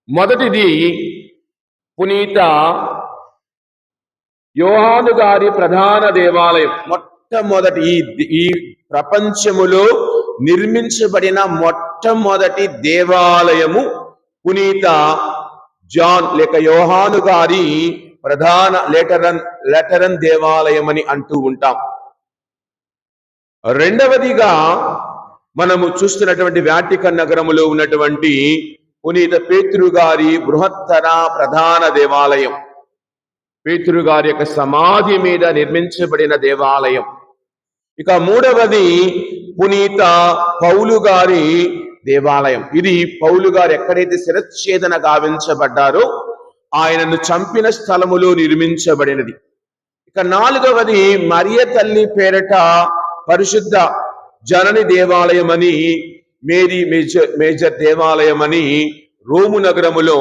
మొదటిది పునీత యోహాను గారి ప్రధాన దేవాలయం. మొట్టమొదటి ఈ ప్రపంచములో నిర్మించబడిన మొట్టమొదటి దేవాలయము పునీత జాన్ లేక యోహాను గారి ప్రధాన లెటరన్ దేవాలయం అని అంటూ ఉంటాం. రెండవదిగా మనము చూస్తున్నటువంటి వాటికన్ నగరములో ఉన్నటువంటి పునీత పేతురు గారి బృహత్తర ప్రధాన దేవాలయం, పేతురు గారి యొక్క సమాధి మీద నిర్మించబడిన దేవాలయం. ఇక మూడవది పునీత పౌలు గారి దేవాలయం. ఇది పౌలు గారు ఎక్కడైతే శిరచ్ఛేదన గావించబడ్డారో ఆయనను చంపిన స్థలములో నిర్మించబడినది. ఇక నాలుగవది మరియ తల్లి పేరట పరిశుద్ధ జనని దేవాలయం అని, మేరీ మేజర్ దేవాలయం అని రోము నగరములో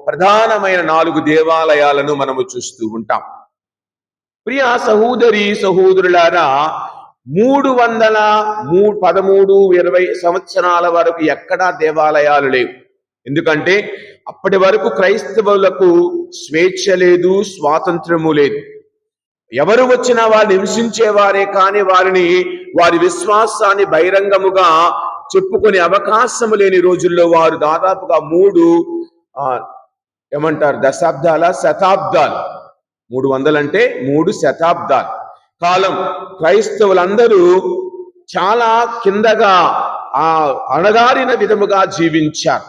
ప్రధానమైన 4 దేవాలయాలను మనము చూస్తూ ఉంటాం. ప్రియ సహోదరి సహోదరులారా, 313-20 సంవత్సరాల వరకు ఎక్కడా దేవాలయాలు లేవు. ఎందుకంటే అప్పటి వరకు క్రైస్తవులకు స్వేచ్ఛ లేదు, స్వాతంత్రము లేదు. ఎవరు వచ్చినా వారు నివసించేవారే, కానీ వారి విశ్వాసాన్ని బహిరంగముగా చెప్పుకునే అవకాశము లేని రోజుల్లో వారు దాదాపుగా 3 శతాబ్దాలు 300 అంటే 3 శతాబ్దాలు కాలం క్రైస్తవులందరూ చాలా కిందగా అణగారిన విధముగా జీవించారు.